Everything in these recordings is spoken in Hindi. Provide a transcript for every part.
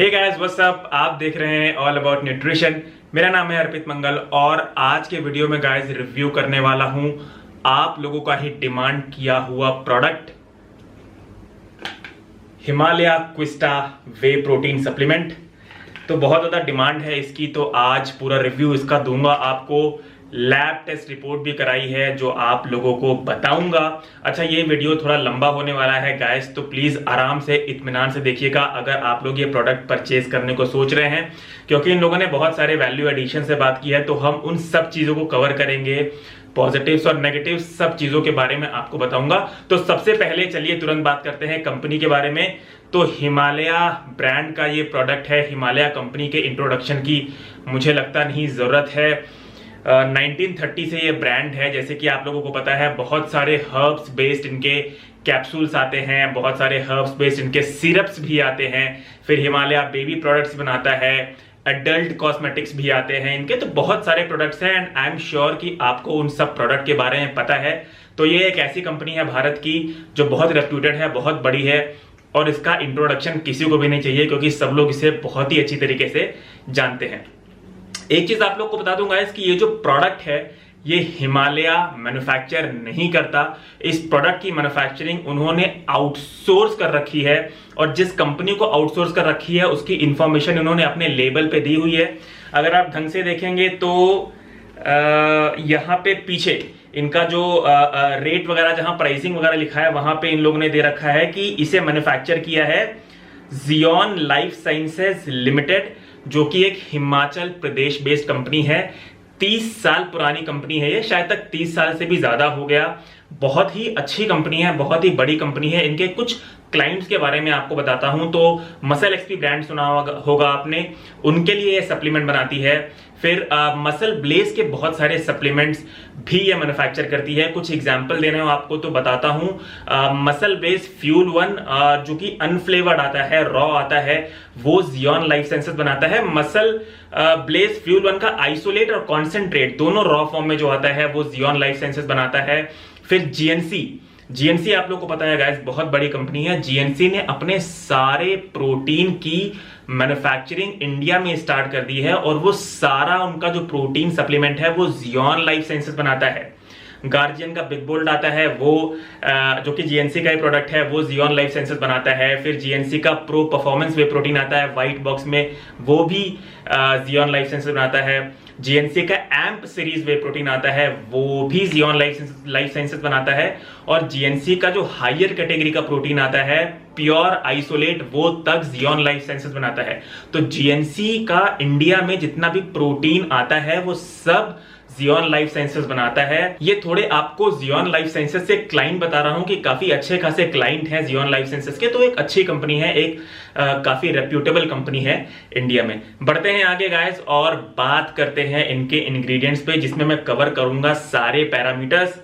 हे गाइस व्हाट्स अप, आप देख रहे हैं ऑल अबाउट न्यूट्रिशन। मेरा नाम है अर्पित मंगल और आज के वीडियो में गाइस रिव्यू करने वाला हूं आप लोगों का ही डिमांड किया हुआ प्रोडक्ट हिमालय क्विस्टा वे प्रोटीन सप्लीमेंट। तो बहुत ज़्यादा डिमांड है इसकी, तो आज पूरा रिव्यू इसका दूंगा आपको। लैब टेस्ट रिपोर्ट भी कराई है जो आप लोगों को बताऊंगा। अच्छा, ये वीडियो थोड़ा लंबा होने वाला है गाइस, तो प्लीज़ आराम से इत्मीनान से देखिएगा अगर आप लोग ये प्रोडक्ट परचेज करने को सोच रहे हैं, क्योंकि इन लोगों ने बहुत सारे वैल्यू एडिशन से बात की है। तो हम उन सब चीज़ों को कवर करेंगे, पॉजिटिव्स और नेगेटिव्स सब चीज़ों के बारे में आपको बताऊंगा। तो सबसे पहले चलिए तुरंत बात करते हैं कंपनी के बारे में। तो हिमालय ब्रांड का ये प्रोडक्ट है। हिमालय कंपनी के इंट्रोडक्शन की मुझे लगता नहीं ज़रूरत है। 1930 से ये ब्रांड है। जैसे कि आप लोगों को पता है, बहुत सारे हर्ब्स बेस्ड इनके कैप्सूल्स आते हैं, बहुत सारे हर्ब्स बेस्ड इनके सिरप्स भी आते हैं। फिर हिमालय बेबी प्रोडक्ट्स बनाता है, एडल्ट कॉस्मेटिक्स भी आते हैं इनके। तो बहुत सारे प्रोडक्ट्स हैं एंड आई एम श्योर कि आपको उन सब प्रोडक्ट के बारे में पता है। तो ये एक ऐसी कंपनी है भारत की जो बहुत रेप्यूटेड है, बहुत बड़ी है और इसका इंट्रोडक्शन किसी को भी नहीं चाहिए क्योंकि सब लोग इसे बहुत ही अच्छी तरीके से जानते हैं। एक चीज आप लोग को बता दूंगा कि ये जो प्रोडक्ट है ये हिमालय मैन्युफैक्चर नहीं करता। इस प्रोडक्ट की मैन्युफैक्चरिंग उन्होंने आउटसोर्स कर रखी है और जिस कंपनी को आउटसोर्स कर रखी है उसकी इंफॉर्मेशन उन्होंने अपने लेबल पे दी हुई है। अगर आप ढंग से देखेंगे तो यहाँ पे पीछे इनका जो रेट वगैरह, जहां प्राइसिंग वगैरह लिखा है वहां पे इन लोगों ने दे रखा है कि इसे मैन्युफैक्चर किया है जियोन लाइफ साइंसेज लिमिटेड, जो कि एक हिमाचल प्रदेश बेस्ड कंपनी है। 30 साल पुरानी कंपनी है ये, शायद तक 30 साल से भी ज्यादा हो गया। बहुत ही अच्छी कंपनी है, बहुत ही बड़ी कंपनी है। इनके कुछ क्लाइंट्स के बारे में आपको बताता हूं। तो मसल एक्सपी ब्रांड सुना होगा आपने, उनके लिए ये सप्लीमेंट बनाती है। फिर मसल ब्लेज के बहुत सारे सप्लीमेंट्स भी ये मैन्युफैक्चर करती है। कुछ एग्जांपल देने हो आपको तो बताता हूं। मसल ब्लेज फ्यूल 1 जो कि अनफ्लेवर्ड आता है, रॉ आता है, वो जियोन लाइफ साइंसेज बनाता है। मसल ब्लेज फ्यूल 1 का आइसोलेट और कॉन्सेंट्रेट दोनों रॉ फॉर्म में जो आता है वो जियोन लाइफ साइंसेज बनाता है। फिर जीएनसी आप लोग को पता है गाइस, बहुत बड़ी कंपनी है। जीएनसी ने अपने सारे प्रोटीन की मैन्युफैक्चरिंग इंडिया में स्टार्ट कर दी है और वो सारा उनका जो प्रोटीन सप्लीमेंट है वो जियोन लाइफ साइंसेज बनाता है। गार्जियन का बिग बोल्ड आता है, वो जो कि जीएनसी का ही प्रोडक्ट है, वो जियोन लाइफ साइंसेज बनाता है। फिर जीएनसी का प्रो परफॉर्मेंस वे प्रोटीन आता है व्हाइट बॉक्स में, वो भी जियोन लाइफ साइंसेज बनाता है। जीएनसी का एम्प सीरीज वे प्रोटीन आता है, वो भी जियोन लाइफ साइंसेज बनाता है। और जीएनसी का जो हायर कैटेगरी का प्रोटीन आता है प्योर आइसोलेट, वो तक जियोन लाइफ साइंसेज बनाता है। तो जीएनसी का इंडिया में जितना भी प्रोटीन आता है वो सब जियोन लाइफ साइंसेज बनाता है। ये थोड़े आपको जियोन लाइफ साइंसेज से क्लाइंट बता रहा हूं कि काफी अच्छे खासे क्लाइंट हैं जियोन लाइफ साइंसेज के। तो एक अच्छी कंपनी है, एक काफी रेप्यूटेबल कंपनी है इंडिया में। बढ़ते हैं आगे गाइस और बात करते हैं इनके इंग्रेडिएंट्स पे, जिसमें मैं कवर करूंगा सारे पैरामीटर्स।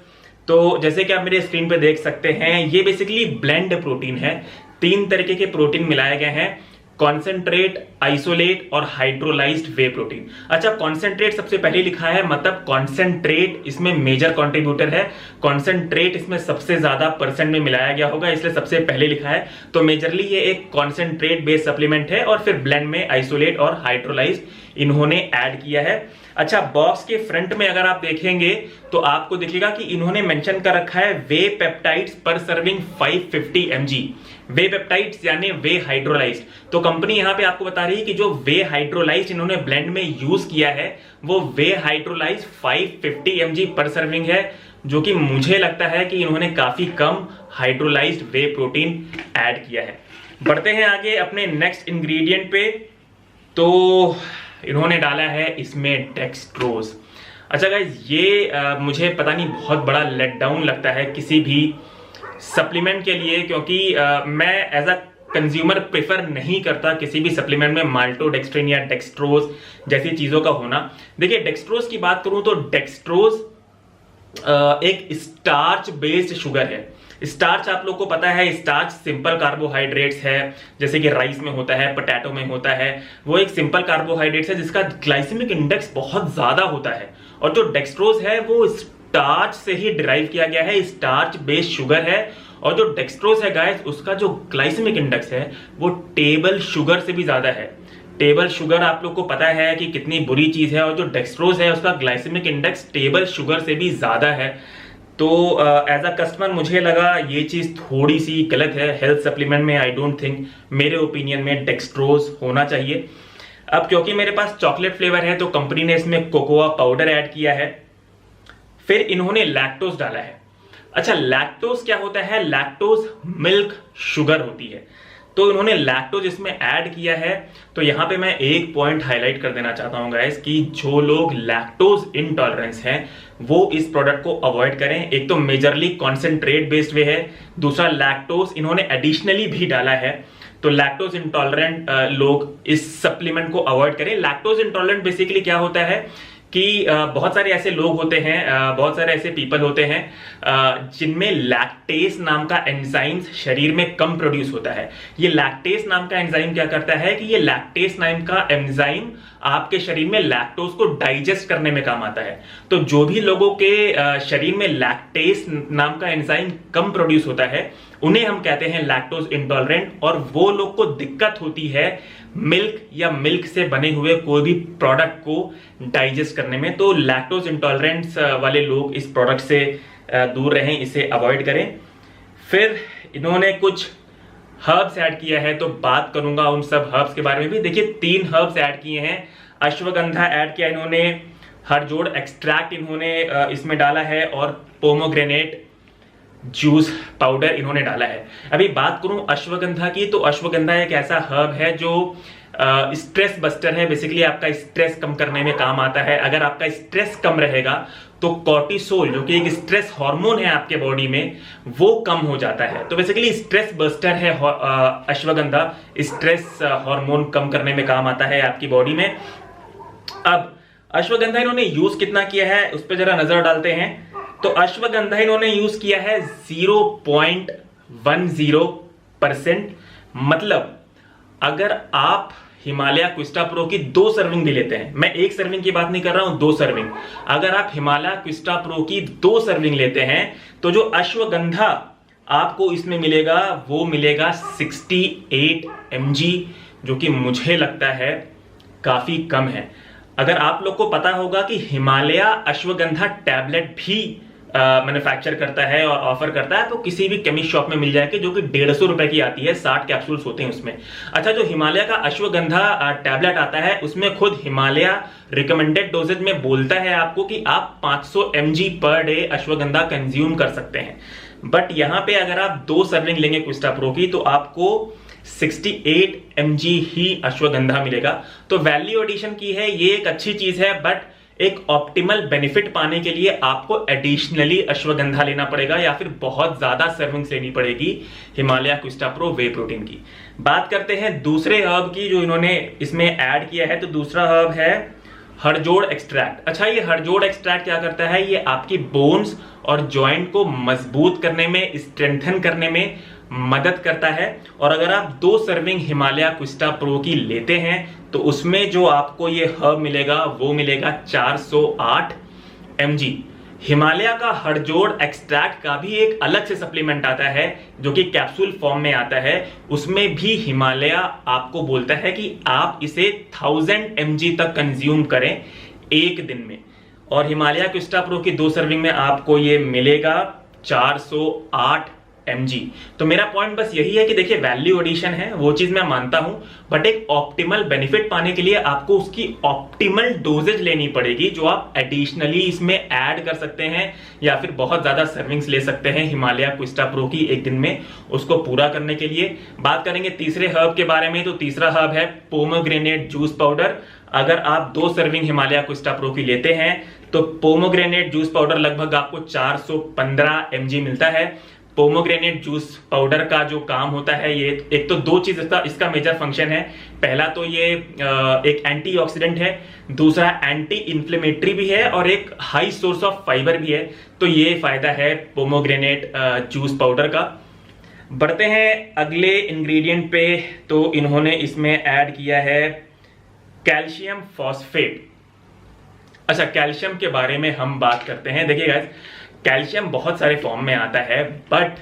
तो जैसे कि आप मेरे स्क्रीन पे देख सकते हैं, ये बेसिकली ब्लेंड प्रोटीन है। 3 तरीके के प्रोटीन मिलाए गए हैं, कॉन्सेंट्रेट, आइसोलेट और हाइड्रोलाइज्ड वे प्रोटीन। अच्छा, कॉन्सेंट्रेट सबसे पहले लिखा है, मतलब कॉन्सेंट्रेट इसमें मेजर कंट्रीब्यूटर है। कॉन्सेंट्रेट इसमें सबसे ज्यादा परसेंट में मिलाया गया होगा, इसलिए सबसे पहले लिखा है। तो मेजरली ये एक कॉन्सेंट्रेट बेस्ड सप्लीमेंट है और फिर ब्लेंड में आइसोलेट और हाइड्रोलाइज्ड इन्होंने ऐड किया है। अच्छा, बॉक्स के फ्रंट में अगर आप देखेंगे तो आपको दिखेगा कि इन्होंने मेंशन कर रखा है वे पेप्टाइड्स पर सर्विंग 550 mg। वे पेप्टाइड्स यानी वे हाइड्रोलाइज्ड। तो कंपनी यहां पे आपको बता रही है कि जो वे हाइड्रोलाइज्ड इन्होंने ब्लेंड में यूज किया है वो वे हाइड्रोलाइज्ड 550 mg पर सर्विंग है, जो कि मुझे लगता है कि इन्होंने काफी कम हाइड्रोलाइज्ड वे प्रोटीन ऐड किया है। बढ़ते हैं आगे अपने नेक्स्ट इंग्रेडिएंट पे। तो इन्होंने डाला है इसमें डेक्सट्रोज। अच्छा गाइस, ये मुझे पता नहीं बहुत बड़ा लेट डाउन लगता है किसी भी सप्लीमेंट के लिए, क्योंकि मैं एज अ कंज्यूमर प्रेफर नहीं करता किसी भी सप्लीमेंट में माल्टोडेक्स्ट्रिन या डेक्सट्रोज जैसी चीजों का होना। देखिए, डेक्सट्रोज की बात करूं तो डेक्सट्रोज एक स्टार्च बेस्ड शुगर है। स्टार्च आप लोग को पता है, स्टार्च सिंपल कार्बोहाइड्रेट्स है, जैसे कि राइस में होता है, पोटैटो में होता है। वो एक सिंपल कार्बोहाइड्रेट्स है जिसका ग्लाइसेमिक इंडेक्स बहुत ज्यादा होता है। और जो डेक्सट्रोज है वो स्टार्च से ही डिराइव किया गया है, स्टार्च बेस्ड शुगर है और जो डेक्सट्रोज है गाइस, उसका जो ग्लाइसेमिक इंडेक्स है वो टेबल शुगर से भी ज्यादा है। टेबल शुगर आप लोग को पता है कि कितनी बुरी चीज है, और जो डेक्सट्रोज है उसका ग्लाइसेमिक इंडेक्स टेबल शुगर से भी ज्यादा है। तो एज अ कस्टमर मुझे लगा ये चीज थोड़ी सी गलत है। हेल्थ सप्लीमेंट में आई डोंट थिंक, मेरे ओपिनियन में डेक्सट्रोज होना चाहिए। अब क्योंकि मेरे पास चॉकलेट फ्लेवर है तो कंपनी ने इसमें कोकोआ पाउडर ऐड किया है, फिर इन्होंने लैक्टोज डाला है। अच्छा, लैक्टोज क्या होता है? लैक्टोज मिल्क शुगर होती है, तो इन्होंने लैक्टोज इसमें ऐड किया है। तो यहां पे मैं एक पॉइंट हाईलाइट कर देना चाहता हूं गाइस कि जो लोग लैक्टोज इनटॉलरेंस हैं वो इस प्रोडक्ट को अवॉइड करें। एक तो मेजरली कॉन्सेंट्रेट बेस्ड वे है, दूसरा लैक्टोज इन्होंने एडिशनली भी डाला है, तो लैक्टोज इंटॉलरेंट लोग इस सप्लीमेंट को अवॉइड करें। लैक्टोज इंटॉलरेंट बेसिकली क्या होता है कि बहुत सारे ऐसे लोग होते हैं, बहुत सारे ऐसे पीपल होते हैं जिनमें लैक्टेस नाम का एंजाइम शरीर में कम प्रोड्यूस होता है। ये लैक्टेस नाम का एंजाइम क्या करता है कि ये लैक्टेस नाम का एंजाइम आपके शरीर में लैक्टोज को डाइजेस्ट करने में काम आता है। तो जो भी लोगों के शरीर में लैक्टेस नाम का एंजाइम कम प्रोड्यूस होता है उन्हें हम कहते हैं लैक्टोज इंटॉलरेंट, और वो लोग को दिक्कत होती है मिल्क या मिल्क से बने हुए कोई भी प्रोडक्ट को डाइजेस्ट करने में। तो लैक्टोज इंटॉलरेंट्स वाले लोग इस प्रोडक्ट से दूर रहें, इसे अवॉइड करें। फिर इन्होंने कुछ हर्ब्स ऐड किया है, तो बात करूंगा उन सब हर्ब्स के बारे में भी। देखिए 3 हर्ब्स ऐड किए हैं। अश्वगंधा ऐड किया इन्होंने, हरजोड़ एक्सट्रैक्ट इन्होंने इसमें डाला है, और पोमोग्रेनेट जूस पाउडर इन्होंने डाला है। अभी बात करूं अश्वगंधा की, तो अश्वगंधा एक ऐसा हर्ब है जो स्ट्रेस बस्टर है। बेसिकली आपका स्ट्रेस कम करने में काम आता है। अगर आपका स्ट्रेस कम रहेगा तो कॉर्टिसोल जो कि एक स्ट्रेस हार्मोन है आपके बॉडी में, वो कम हो जाता है। तो बेसिकली स्ट्रेस बस्टर है अश्वगंधा, स्ट्रेस हार्मोन कम करने में काम आता है आपकी बॉडी में। अब अश्वगंधा इन्होंने यूज कितना किया है उस पर जरा नजर डालते हैं। तो अश्वगंधा इन्होंने यूज किया है 0.10%। मतलब अगर आप हिमालय क्विस्टा प्रो की 2 सर्विंग भी लेते हैं, मैं 1 सर्विंग की बात नहीं कर रहा हूं, 2 सर्विंग, अगर आप हिमालय क्विस्टा प्रो की 2 सर्विंग लेते हैं तो जो अश्वगंधा आपको इसमें मिलेगा वो मिलेगा 68 mg, जो कि मुझे लगता है काफी कम है। अगर आप लोग को पता होगा कि हिमालय अश्वगंधा टैबलेट भी मैन्युफैक्चर करता है और ऑफर करता है, तो किसी भी केमिस्ट शॉप में मिल जाएगी, जो कि 150 रुपए की आती है, 60 कैप्सूल्स होते हैं उसमें। अच्छा, जो हिमालय का अश्वगंधा टैबलेट आता है उसमें खुद हिमालय रिकमेंडेड डोजेज में बोलता है आपको कि आप 500 mg per day ashwagandha consume कर सकते हैं। बट यहां पे अगर आप 2 सर्विंग लेंगे क्विस्टा प्रो की तो आपको 68 mg ही अश्वगंधा मिलेगा। तो वैल्यू एडिशन की है, ये एक अच्छी चीज है, बट एक ऑप्टिमल बेनिफिट पाने के लिए आपको एडिशनली अश्वगंधा लेना पड़ेगा या फिर बहुत ज्यादा सर्विंग्स लेनी पड़ेगी हिमालय क्विस्टा प्रो वे प्रोटीन की। बात करते हैं दूसरे हर्ब की जो इन्होंने इसमें ऐड किया है। तो दूसरा हर्ब है हरजोड़ एक्सट्रैक्ट। अच्छा, ये हरजोड़ एक्सट्रैक्ट क्या करता है? ये आपकी बोन्स और जॉइंट को मजबूत करने में, स्ट्रेंथन करने में मदद करता है। और अगर आप 2 सर्विंग हिमालय क्विस्टा प्रो की लेते हैं तो उसमें जो आपको ये हर्ब मिलेगा वो मिलेगा 408 mg। हिमालय का हरजोड़ एक्सट्रैक्ट का भी एक अलग से सप्लीमेंट आता है जो कि कैप्सूल फॉर्म में आता है, उसमें भी हिमालय आपको बोलता है कि आप इसे 1000 mg तक कंज्यूम करें एक दिन में। और हिमालय क्विस्टा प्रो की 2 सर्विंग में आपको ये मिलेगा 408 mg। तो मेरा पॉइंट बस यही है कि देखिए वैल्यू एडिशन है, वो चीज मैं मानता हूं, बट एक ऑप्टिमल बेनिफिट पाने के लिए आपको उसकी ऑप्टिमल डोजेज लेनी पड़ेगी, जो आप एडिशनली इसमें ऐड कर सकते हैं या फिर बहुत ज्यादा सर्विंग्स ले सकते हैं हिमालय क्विस्टा प्रो की एक दिन में, उसको पूरा करने के लिए। बात करेंगे तीसरे हर्ब के बारे में, तो तीसरा हर्ब है पोमोग्रेनेट जूस पाउडर। अगर आप 2 सर्विंग हिमालय क्विस्टा प्रो की लेते हैं तो पोमोग्रेनेट जूस पाउडर लगभग आपको 415 mg मिलता है। पोमोग्रेनेट जूस पाउडर का जो काम होता है, ये एक तो 2 चीज इसका मेजर फंक्शन है। पहला तो ये एक एंटीऑक्सीडेंट है, दूसरा एंटी इन्फ्लेमेटरी भी है, और एक हाई सोर्स ऑफ फाइबर भी है। तो ये फायदा है पोमोग्रेनेट जूस पाउडर का। बढ़ते हैं अगले इंग्रेडिएंट पे, तो इन्होंने इसमें ऐड किया है कैल्शियम फॉस्फेट। अच्छा, कैल्शियम के बारे में हम बात करते हैं। देखिए गाइस, कैल्शियम बहुत सारे फॉर्म में आता है, बट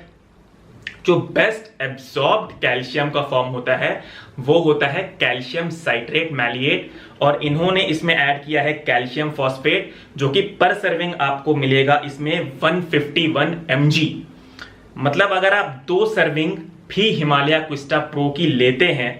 जो बेस्ट एब्सॉर्ब्ड कैल्शियम का फॉर्म होता है वो होता है कैल्शियम साइट्रेट मैलिएट, और इन्होंने इसमें ऐड किया है कैल्शियम फॉस्फेट, जो कि पर सर्विंग आपको मिलेगा इसमें 151 mg। मतलब अगर आप 2 सर्विंग भी हिमालय क्विस्टा प्रो की लेते हैं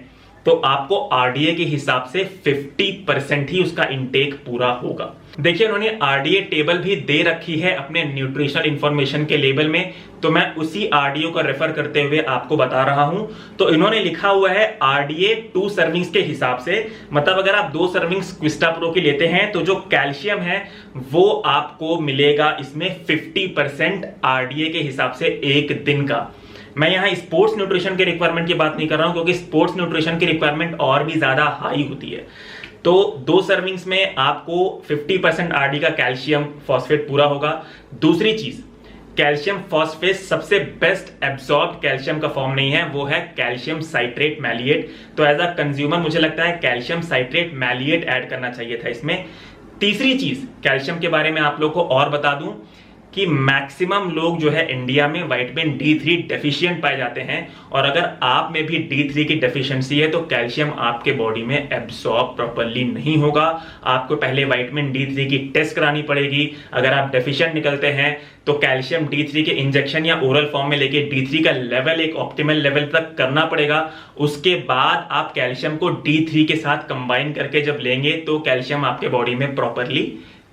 तो आपको आरडीए के हिसाब से 50% ही उसका इंटेक पूरा होगा। देखिए उन्होंने आरडीए टेबल भी दे रखी है अपने न्यूट्रिशनल इंफॉर्मेशन के लेबल में, तो मैं उसी आरडीए को रेफर करते हुए आपको बता रहा हूं। तो इन्होंने लिखा हुआ है आरडीए 2 सर्विंग्स के हिसाब से, मतलब अगर आप 2 सर्विंग्स क्विस्टा प्रो की लेते हैं तो जो कैल्शियम है वो आपको मिलेगा इसमें 50% आरडीए के हिसाब से एक दिन का। मैं यहां स्पोर्ट्स न्यूट्रिशन के रिक्वायरमेंट की बात नहीं कर रहा हूं, क्योंकि स्पोर्ट्स न्यूट्रिशन की रिक्वायरमेंट और भी ज्यादा हाई होती है। तो 2 सर्विंग्स में आपको 50% आरडी का कैल्शियम फॉस्फेट पूरा होगा। दूसरी चीज, कैल्शियम फॉस्फेट सबसे बेस्ट एब्सॉर्ब कैल्शियम का फॉर्म नहीं है, वो है कैल्शियम साइट्रेट मैलिएट। तो एज अ कंज्यूमर मुझे लगता है कैल्शियम साइट्रेट मैलिएट ऐड करना चाहिए था इसमें। तीसरी चीज कैल्शियम के बारे में आप लोग को और बता दूं कि मैक्सिमम लोग जो है इंडिया में विटामिन D3 डेफिशिएंट पाए जाते हैं, और अगर आप में भी D3 की डेफिशिएंसी है तो कैल्शियम आपके बॉडी में एब्सॉर्ब प्रॉपर्ली नहीं होगा। आपको पहले विटामिन D3 की टेस्ट करानी पड़ेगी। अगर आप डेफिशिएंट निकलते हैं तो कैल्शियम D3 के इंजेक्शन या ओरल फॉर्म में लेके D3 का लेवल एक ऑप्टिमल लेवल तक करना पड़ेगा। उसके बाद आप कैल्शियम को D3 के साथ कंबाइन करके जब लेंगे तो कैल्शियम आपके बॉडी में प्रॉपर्ली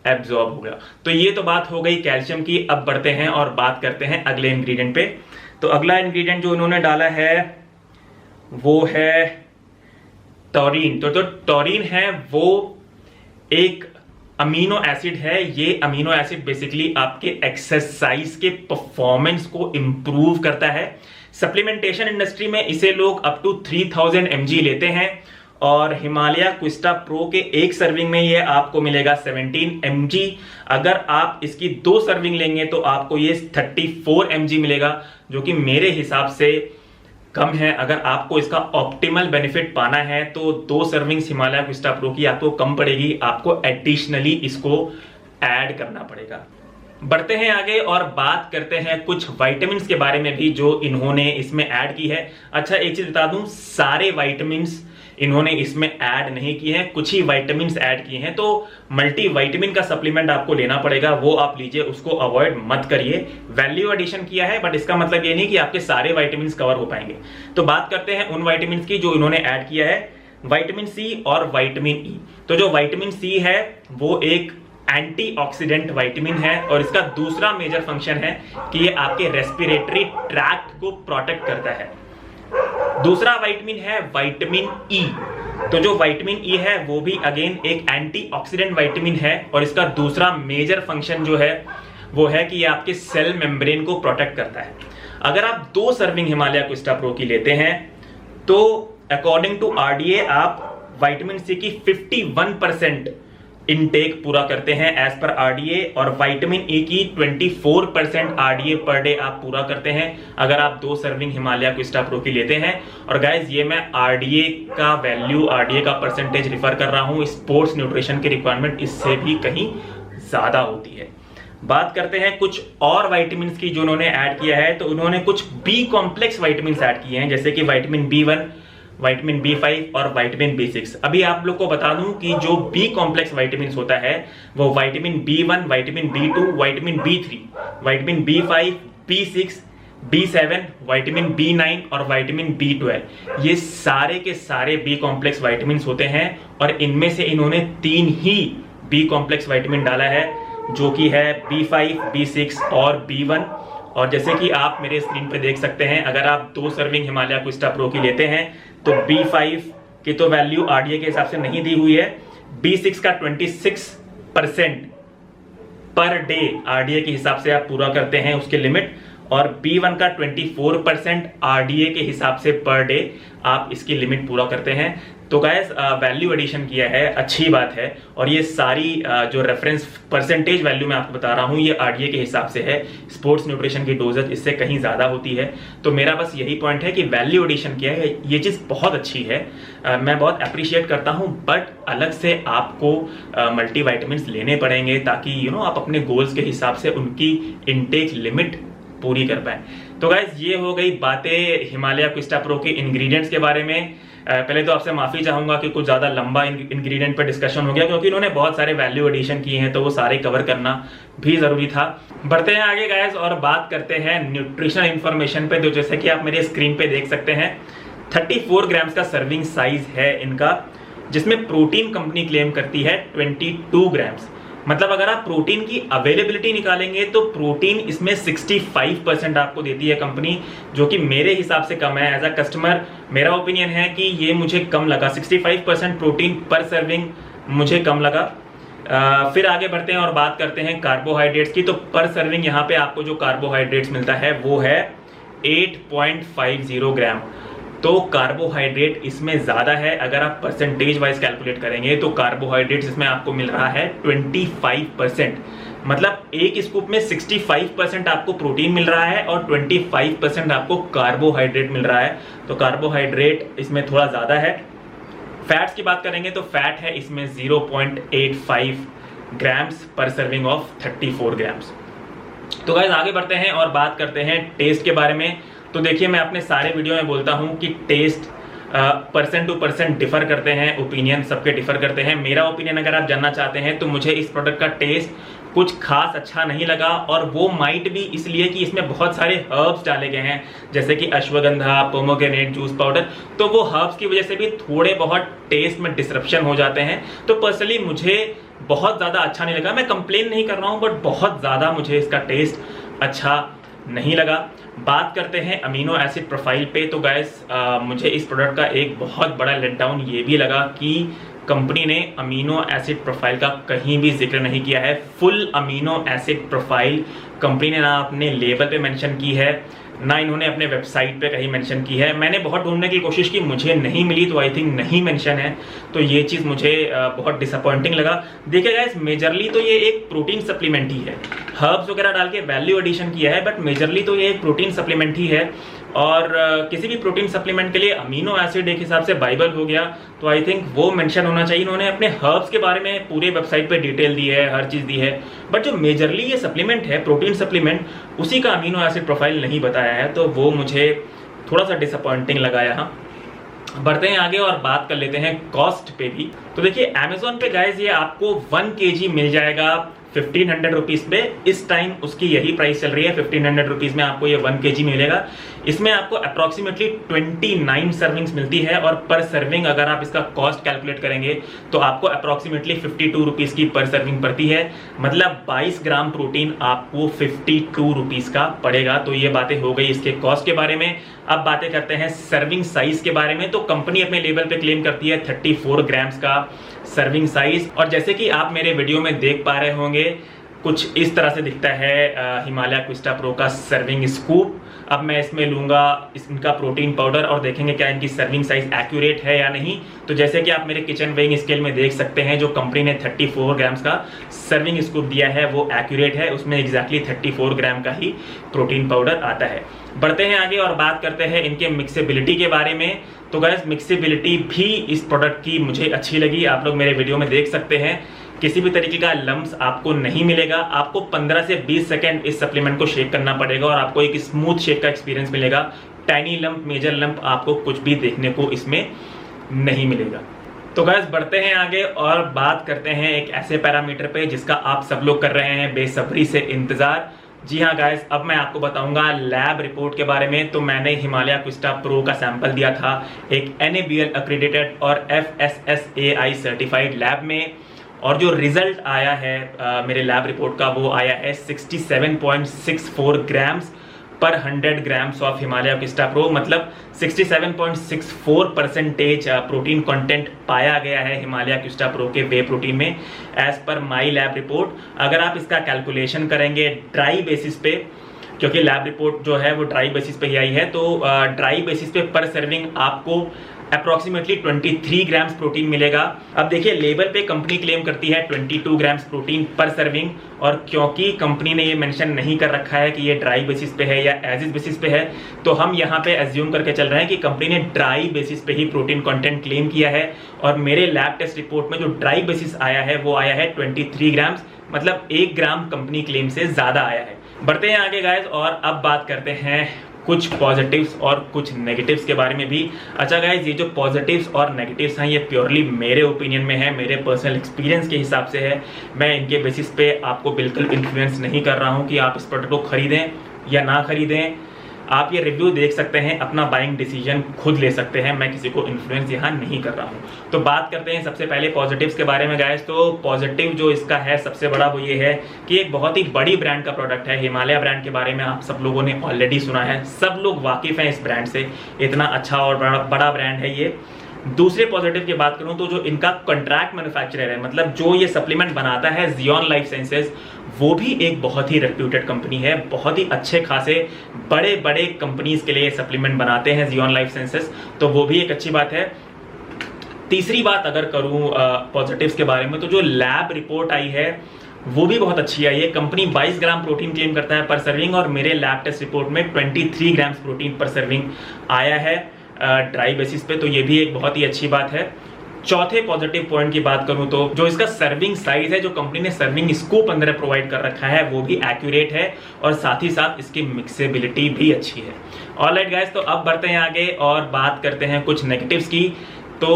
एब्जॉर्ब हो गया। तो ये तो बात हो गई कैल्शियम की। अब बढ़ते हैं और बात करते हैं अगले इंग्रेडिएंट पे। तो अगला इंग्रेडिएंट जो उन्होंने डाला है वो है टॉरिन। तो जो टॉरिन है वो एक अमीनो एसिड है। ये अमीनो एसिड बेसिकली आपके एक्सरसाइज के परफॉर्मेंस को इंप्रूव करता है। सप्लीमेंटेशन इंडस्ट्री में इसे लोग अप टू 3000 mg लेते हैं, और हिमालय क्विस्टा प्रो के एक सर्विंग में ये आपको मिलेगा 17 mg। अगर आप इसकी 2 सर्विंग लेंगे तो आपको ये 34 mg मिलेगा, जो कि मेरे हिसाब से कम है। अगर आपको इसका ऑप्टिमल बेनिफिट पाना है तो 2 सर्विंग्स हिमालय क्विस्टा प्रो की आपको कम पड़ेगी, आपको एडिशनली इसको ऐड करना पड़ेगा। बढ़ते हैं आगे और बात करते हैं कुछ विटामिन्स के बारे में भी जो इन्होंने इसमें ऐड की है। अच्छा एक चीज बता दूं, सारे विटामिन्स इन्होंने इसमें ऐड नहीं किए हैं, कुछ ही विटामिन्स ऐड किए हैं। तो मल्टी विटामिन का सप्लीमेंट आपको लेना पड़ेगा, वो आप लीजिए, उसको अवॉइड मत करिए। वैल्यू एडिशन किया है बट इसका मतलब ये नहीं कि आपके सारे विटामिन्स कवर हो पाएंगे। तो बात करते हैं उन विटामिन्स की जो इन्होंने ऐड किया है, विटामिन सी और विटामिन ई। तो जो विटामिन सी है वो एक एंटीऑक्सीडेंट विटामिन है, और इसका दूसरा मेजर फंक्शन है कि ये आपके रेस्पिरेटरी ट्रैक्ट को प्रोटेक्ट करता है। दूसरा विटामिन है विटामिन ई। तो जो विटामिन ई है वो भी अगेन एक एंटीऑक्सीडेंट विटामिन है, और इसका दूसरा मेजर फंक्शन जो है वो है कि ये आपके सेल मेम्ब्रेन को प्रोटेक्ट करता है। अगर आप 2 सर्विंग हिमालय क्विस्टा प्रो की लेते हैं तो अकॉर्डिंग टू आरडीए आप विटामिन सी की 51% इनटेक पूरा करते हैं एज पर आरडीए, और विटामिन ई की 24% आरडीए पर डे आप पूरा करते हैं अगर आप 2 सर्विंग हिमालय क्विस्टा प्रो की लेते हैं। और गाइज ये मैं आरडीए का वैल्यू, आरडीए का परसेंटेज रिफर कर रहा हूं, स्पोर्ट्स न्यूट्रिशन की रिक्वायरमेंट इससे भी कहीं ज्यादा होती है। बात करते हैं कुछ और विटामिन की जो उन्होंने ऐड किया है। तो उन्होंने कुछ बी कॉम्प्लेक्स विटामिन ऐड किए हैं, जैसे कि विटामिन B1, विटामिन B5 और विटामिन B6। अभी आप लोग को बता दूं कि जो बी कॉम्प्लेक्स विटामिन होता है वो vitamin B1, vitamin B2, vitamin B3, vitamin B5, B6, B7, vitamin B9 और विटामिन B12, ये सारे के सारे बी कॉम्प्लेक्स विटामिन होते हैं। और इनमें से इन्होंने 3 ही बी कॉम्प्लेक्स विटामिन डाला है, जो कि है B5, B6 और B1। और जैसे कि आप मेरे स्क्रीन पे देख सकते हैं, अगर आप 2 सर्विंग हिमालय क्विस्टा प्रो की लेते हैं तो B5 की तो वैल्यू आरडीए के हिसाब से नहीं दी हुई है, B6 का 26% पर डे आरडीए के हिसाब से आप पूरा करते हैं उसके लिमिट, और B1 का 24% आरडीए के हिसाब से पर डे आप इसकी लिमिट पूरा करते हैं। तो गाइस वैल्यू एडिशन किया है, अच्छी बात है। और ये सारी जो रेफरेंस परसेंटेज वैल्यू मैं आपको बता रहा हूँ ये आरडीए के हिसाब से है। स्पोर्ट्स न्यूट्रिशन की डोजेज इससे कहीं ज्यादा होती है। तो मेरा बस यही पॉइंट है कि वैल्यू एडिशन किया है, ये चीज बहुत अच्छी है, मैं बहुत अप्रिशिएट करता हूँ। बट अलग से आपको मल्टीविटामिन्स लेने पड़ेंगे ताकि आप अपने गोल्स के हिसाब से उनकी इनटेक लिमिट पूरी कर पाए। तो गाइज ये हो गई बातें हिमालय क्विस्टा प्रो के इंग्रेडिएंट्स के बारे में। पहले तो आपसे माफी चाहूंगा कि कुछ ज्यादा लंबा इंग्रेडिएंट पर डिस्कशन हो गया, क्योंकि इन्होंने बहुत सारे वैल्यू एडिशन किए हैं तो वो सारे कवर करना भी जरूरी था। बढ़ते हैं आगे गाइज और बात करते हैं न्यूट्रिशनल इंफॉर्मेशन पे। तो जैसे कि आप मेरे स्क्रीन पे देख सकते हैं 34 ग्राम्स का सर्विंग साइज है इनका, जिसमें प्रोटीन कंपनी क्लेम करती है 22 ग्राम्स। मतलब अगर आप प्रोटीन की अवेलेबिलिटी निकालेंगे तो प्रोटीन इसमें 65% आपको देती है कंपनी, जो कि मेरे हिसाब से कम है। एज अ कस्टमर मेरा ओपिनियन है कि ये मुझे कम लगा। 65% प्रोटीन पर सर्विंग मुझे कम लगा। फिर आगे बढ़ते हैं और बात करते हैं कार्बोहाइड्रेट्स की। तो पर सर्विंग यहाँ पे आपको जो कार्बोहाइड्रेट्स मिलता है वो है 8.50 ग्राम। तो कार्बोहाइड्रेट इसमें ज़्यादा है। अगर आप परसेंटेज वाइज कैलकुलेट करेंगे तो कार्बोहाइड्रेट्स इसमें आपको मिल रहा है 25%। मतलब एक स्कूप में 65% आपको प्रोटीन मिल रहा है और 25% आपको कार्बोहाइड्रेट मिल रहा है। तो कार्बोहाइड्रेट इसमें थोड़ा ज़्यादा है। फैट्स की बात करेंगे तो फैट है इसमें 0.85 ग्राम्स पर सर्विंग ऑफ 34 ग्राम्स। तो गाइस आगे बढ़ते हैं और बात करते हैं टेस्ट के बारे में। तो देखिए, मैं अपने सारे वीडियो में बोलता हूं कि taste person to person differ करते हैं, ओपिनियन सबके डिफर करते हैं। मेरा ओपिनियन अगर आप जानना चाहते हैं तो मुझे इस प्रोडक्ट का टेस्ट कुछ खास अच्छा नहीं लगा, और वो माइट भी इसलिए कि इसमें बहुत सारे हर्ब्स डाले गए हैं, जैसे कि अश्वगंधा, पोमोग्रेनेट जूस पाउडर। तो वो हर्ब्स की वजह से भी थोड़े बहुत टेस्ट में डिसरप्शन हो जाते हैं। तो पर्सनली मुझे बहुत ज़्यादा अच्छा नहीं लगा। मैं कंप्लेन नहीं कर रहा हूँ, बट बहुत ज़्यादा मुझे इसका टेस्ट अच्छा नहीं लगा। बात करते हैं अमीनो एसिड प्रोफाइल पे। तो गाइस मुझे इस प्रोडक्ट का एक बहुत बड़ा लेट डाउन ये भी लगा कि कंपनी ने अमीनो एसिड प्रोफाइल का कहीं भी जिक्र नहीं किया है। Full amino acid profile company ने ना अपने लेबल पे मेंशन की है, ना इन्होंने अपने वेबसाइट पे कहीं मेंशन की है। मैंने बहुत ढूंढने की कोशिश की, मुझे नहीं मिली, तो आई थिंक नहीं मेंशन है। तो ये चीज़ मुझे बहुत डिसअपॉइंटिंग लगा। देखिए गाइस, मेजरली तो ये एक प्रोटीन सप्लीमेंट ही है। हर्ब्स वगैरह डाल के वैल्यू एडिशन किया है, बट मेजरली तो ये एक प्रोटीन सप्लीमेंट ही है। और किसी भी प्रोटीन सप्लीमेंट के लिए अमीनो एसिड एक हिसाब से बाइबल हो गया, तो आई थिंक वो मेंशन होना चाहिए। इन्होंने अपने हर्ब्स के बारे में पूरे वेबसाइट पे डिटेल दी है, हर चीज़ दी है, बट जो मेजरली ये सप्लीमेंट है, प्रोटीन सप्लीमेंट, उसी का अमीनो एसिड प्रोफाइल नहीं बताया है। तो वो मुझे थोड़ा सा डिसअपॉइंटिंग लगा यहाँ। बढ़ते हैं आगे और बात कर लेते हैं कॉस्ट पे भी। तो देखिए, अमेजोन पे गाइज ये आपको 1 kg मिल जाएगा 1500 रुपीज़ पे। इस टाइम उसकी यही प्राइस चल रही है, 1500 रुपीज़ में आपको ये 1 kg मिलेगा। इसमें आपको अप्रॉक्सीमेटली 29 सर्विंग्स मिलती है, और पर सर्विंग अगर आप इसका कॉस्ट कैलकुलेट करेंगे तो आपको अप्रॉक्सीमेटली 52 रुपीज़ की पर सर्विंग पड़ती है। मतलब 22 ग्राम प्रोटीन आपको 52 रुपीज़ का पड़ेगा। तो ये बातें हो गई इसके कॉस्ट के बारे में। अब बातें करते हैं सर्विंग साइज के बारे में। तो कंपनी अपने लेवल पे क्लेम करती है 34 ग्राम्स का सर्विंग साइज, और जैसे कि आप मेरे वीडियो में देख पा रहे होंगे कुछ इस तरह से दिखता है हिमालय क्विस्टा प्रो का सर्विंग स्कूप। अब मैं इसमें लूँगा इनका प्रोटीन पाउडर और देखेंगे क्या इनकी सर्विंग साइज एक्यूरेट है या नहीं। तो जैसे कि आप मेरे किचन वेइंग स्केल में देख सकते हैं, जो कंपनी ने 34 ग्राम्स का सर्विंग स्कूप दिया है वो एक्यूरेट है। उसमें एग्जैक्टली 34 ग्राम का ही प्रोटीन पाउडर आता है। बढ़ते हैं आगे और बात करते हैं इनके मिक्सेबिलिटी के बारे में। तो गाइस, मिक्सेबिलिटी भी इस प्रोडक्ट की मुझे अच्छी लगी। आप लोग मेरे वीडियो में देख सकते हैं, किसी भी तरीके का लम्प्स आपको नहीं मिलेगा। आपको 15 से 20 सेकंड इस सप्लीमेंट को शेक करना पड़ेगा और आपको एक स्मूथ शेक का एक्सपीरियंस मिलेगा। टाइनी लंप, मेजर लंप आपको कुछ भी देखने को इसमें नहीं मिलेगा। तो गाइस, बढ़ते हैं आगे और बात करते हैं एक ऐसे पैरामीटर पे जिसका आप सब लोग कर रहे हैं बेसब्री से इंतजार। जी हाँ गाइस, अब मैं आपको बताऊंगा लैब रिपोर्ट के बारे में। तो मैंने हिमालय क्विस्टा प्रो का सैंपल दिया था एक NABL अक्रेडिटेड और FSSAI सर्टिफाइड लैब में, और जो रिजल्ट आया है मेरे लैब रिपोर्ट का वो आया है 67.64 ग्राम्स पर 100 grams of Himalaya Quista pro. मतलब 67.64% प्रोटीन कंटेंट पाया गया है हिमालय क्विस्टा प्रो के वे प्रोटीन में, एज पर माई लैब रिपोर्ट। अगर आप इसका कैलकुलेशन करेंगे ड्राई बेसिस पे, क्योंकि लैब रिपोर्ट जो है वो ड्राई बेसिस पे ही आई है, तो ड्राई बेसिस पे पर सर्विंग आपको अप्रॉक्सीमेटली 23 ग्राम्स प्रोटीन मिलेगा। अब देखिए, लेबल पे कंपनी क्लेम करती है 22 ग्राम्स प्रोटीन पर सर्विंग, और क्योंकि कंपनी ने ये मेंशन नहीं कर रखा है कि ये ड्राई बेसिस पे है या एज इज बेसिस पे है, तो हम यहाँ पे एज्यूम करके चल रहे हैं कि कंपनी ने ड्राई बेसिस पे ही प्रोटीन कंटेंट क्लेम किया है। और मेरे लैब टेस्ट रिपोर्ट में जो ड्राई बेसिस आया है वो आया है 23 ग्राम्स, मतलब 1 ग्राम कंपनी क्लेम से ज्यादा आया है। बढ़ते हैं आगे गाइस और अब बात करते हैं कुछ पॉजिटिव्स और कुछ नेगेटिव्स के बारे में भी। अच्छा गाइज, ये जो पॉजिटिव्स और नेगेटिव्स हैं ये प्योरली मेरे ओपिनियन में है, मेरे पर्सनल एक्सपीरियंस के हिसाब से है। मैं इनके बेसिस पे आपको बिल्कुल इन्फ्लुएंस नहीं कर रहा हूँ कि आप इस प्रोडक्ट को खरीदें या ना खरीदें। आप ये रिव्यू देख सकते हैं, अपना बाइंग डिसीजन खुद ले सकते हैं, मैं किसी को इन्फ्लुएंस यहाँ नहीं कर रहा हूँ। तो बात करते हैं सबसे पहले पॉजिटिव्स के बारे में गाइस। तो पॉजिटिव जो इसका है सबसे बड़ा वो ये है कि एक बहुत ही बड़ी ब्रांड का प्रोडक्ट है। हिमालय ब्रांड के बारे में आप सब लोगों ने ऑलरेडी सुना है, सब लोग वाकिफ हैं इस ब्रांड से, इतना अच्छा और बड़ा ब्रांड है ये। दूसरे पॉजिटिव की बात करूं तो जो इनका कॉन्ट्रैक्ट मैन्युफैक्चरर है, मतलब जो ये सप्लीमेंट बनाता है जियोन लाइफ साइंसेज, वो भी एक बहुत ही रेप्यूटेड कंपनी है। बहुत ही अच्छे खासे बड़े बड़े कंपनीज के लिए सप्लीमेंट बनाते हैं जियोन लाइफ साइंसेज, तो वो भी एक अच्छी बात है। तीसरी बात अगर करूं पॉजिटिव्स के बारे में, तो जो लैब रिपोर्ट आई है वो भी बहुत अच्छी आई है। कंपनी 22 ग्राम प्रोटीन क्लेम करता है पर सर्विंग, और मेरे लैब टेस्ट रिपोर्ट में 23 ग्राम्स प्रोटीन पर सर्विंग आया है ड्राई बेसिस पे, तो ये भी एक बहुत ही अच्छी बात है। चौथे पॉजिटिव पॉइंट की बात करूं तो जो इसका सर्विंग साइज है, जो कंपनी ने सर्विंग स्कूप अंदर प्रोवाइड कर रखा है, वो भी एक्यूरेट है और साथ ही साथ इसकी मिक्सेबिलिटी भी अच्छी है। ऑलराइट गाइस, तो अब बढ़ते हैं आगे और बात करते हैं कुछ नेगेटिव्स की। तो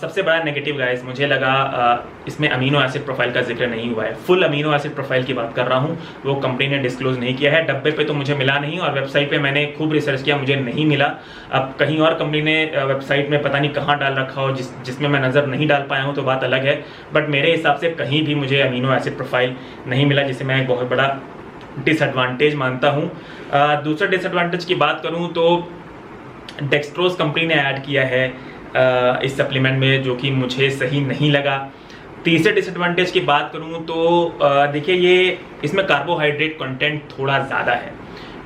सबसे बड़ा नेगेटिव गाइस मुझे लगा इसमें अमीनो एसिड प्रोफाइल का जिक्र नहीं हुआ है। फुल अमीनो एसिड प्रोफाइल की बात कर रहा हूँ, वो कंपनी ने डिस्क्लोज नहीं किया है। डब्बे पे तो मुझे मिला नहीं और वेबसाइट पे मैंने खूब रिसर्च किया, मुझे नहीं मिला। अब कहीं और कंपनी ने वेबसाइट में पता नहीं कहाँ डाल रखा हो जिसमें मैं नज़र नहीं डाल पाया हूँ तो बात अलग है, बट मेरे हिसाब से कहीं भी मुझे अमीनो एसिड प्रोफाइल नहीं मिला, जिसे मैं एक बहुत बड़ा डिसएडवांटेज मानता हूँ। दूसरा डिसएडवांटेज की बात करूँ तो डेक्सट्रोज कंपनी ने ऐड किया है इस सप्लीमेंट में, जो कि मुझे सही नहीं लगा। तीसरे डिसएडवांटेज की बात करूं तो देखिए ये इसमें कार्बोहाइड्रेट कंटेंट थोड़ा ज़्यादा है,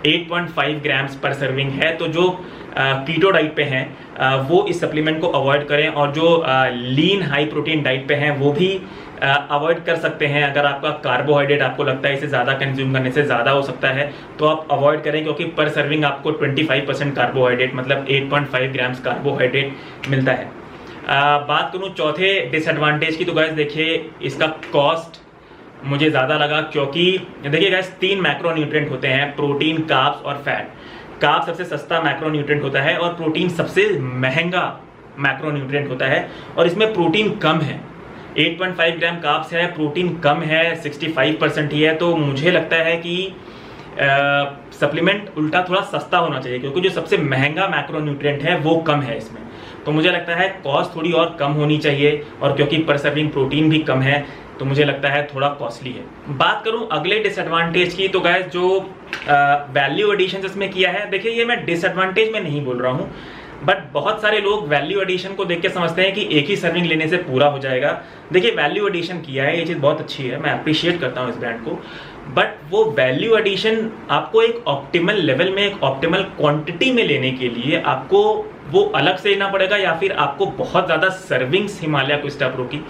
8.5 ग्राम्स पर सर्विंग है। तो जो कीटो डाइट पे हैं वो इस सप्लीमेंट को अवॉइड करें, और जो लीन हाई प्रोटीन डाइट पे हैं वो भी अवॉइड कर सकते हैं। अगर आपका कार्बोहाइड्रेट आपको लगता है इसे ज़्यादा कंज्यूम करने से ज़्यादा हो सकता है तो आप अवॉइड करें, क्योंकि पर सर्विंग आपको 25% कार्बोहाइड्रेट मतलब 8.5 ग्राम्स कार्बोहाइड्रेट मिलता है। बात करूँ चौथे डिसएडवांटेज की, तो गाइस देखिए इसका कॉस्ट मुझे ज़्यादा लगा, क्योंकि देखिए गाइस 3 मैक्रोन्यूट्रिएंट होते हैं, प्रोटीन, कार्ब्स और फैट। कार्ब सबसे सस्ता मैक्रोन्यूट्रिएंट होता है और प्रोटीन सबसे महंगा मैक्रोन्यूट्रिएंट होता है, और इसमें प्रोटीन कम है। 8.5 ग्राम कार्ब्स है, प्रोटीन कम है, 65% ही है। तो मुझे लगता है कि सप्लीमेंट उल्टा थोड़ा सस्ता होना चाहिए, क्योंकि जो सबसे महंगा मैक्रोन्यूट्रिएंट है वो कम है इसमें। तो मुझे लगता है कॉस्ट थोड़ी और कम होनी चाहिए, और क्योंकि पर सर्विंग प्रोटीन भी कम है तो मुझे लगता है थोड़ा कॉस्टली है। बात करूं अगले डिसएडवांटेज की, तो गाइस जो वैल्यू एडिशन इसमें किया है, देखिए ये मैं डिसएडवांटेज में नहीं बोल रहा हूं, बट बहुत सारे लोग वैल्यू एडिशन को देख के समझते हैं कि एक ही सर्विंग लेने से पूरा हो जाएगा। देखिए वैल्यू एडिशन किया है, ये चीज़ बहुत अच्छी है, मैं अप्रिशिएट करता हूँ इस ब्रांड को, बट वो वैल्यू एडिशन आपको एक ऑप्टिमल लेवल में, एक ऑप्टिमल क्वांटिटी में लेने के लिए आपको वो अलग से लेना पड़ेगा, या फिर आपको बहुत ज़्यादा सर्विंग्स हिमालय क्विस्टा प्रो की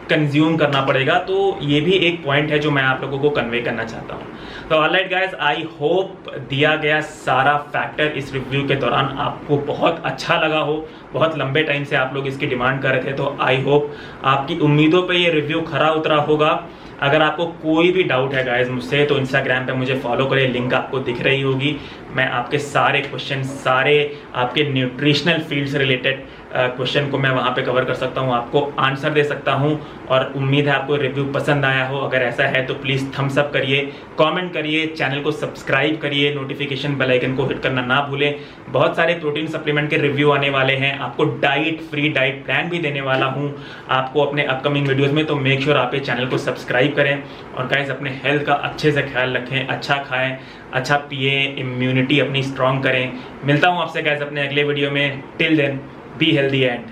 कंज्यूम करना पड़ेगा। तो ये भी एक पॉइंट है जो मैं आप लोगों को कन्वे करना चाहता हूँ। तो ऑलराइट गाइस, आई होप दिया गया सारा फैक्टर इस रिव्यू के दौरान आपको बहुत अच्छा लगा हो। बहुत लंबे टाइम से आप लोग इसकी डिमांड कर रहे थे, तो आई होप आपकी उम्मीदों पे ये रिव्यू खरा उतरा होगा। अगर आपको कोई भी डाउट है गाइस मुझसे, तो इंस्टाग्राम पे मुझे फॉलो करें, लिंक आपको दिख रही होगी। मैं आपके सारे क्वेश्चन, सारे आपके न्यूट्रिशनल फील्ड से रिलेटेड क्वेश्चन को मैं वहाँ पे कवर कर सकता हूँ, आपको आंसर दे सकता हूँ। और उम्मीद है आपको रिव्यू पसंद आया हो। अगर ऐसा है तो प्लीज़ थम्स अप करिए, कमेंट करिए, चैनल को सब्सक्राइब करिए, नोटिफिकेशन बेल आइकन को हिट करना ना भूलें। बहुत सारे प्रोटीन सप्लीमेंट के रिव्यू आने वाले हैं, आपको डाइट फ्री डाइट प्लान भी देने वाला हूँ आपको अपने अपकमिंग वीडियोज़ में। तो मेक श्योर आप ये चैनल को सब्सक्राइब करें, और गाइस अपने हेल्थ का अच्छे से ख्याल रखें, अच्छा खाएं, अच्छा पिए, इम्यूनिटी अपनी स्ट्रॉन्ग करें। मिलता हूँ आपसे गाइस अपने अगले वीडियो में। Till then, be healthy and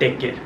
take care.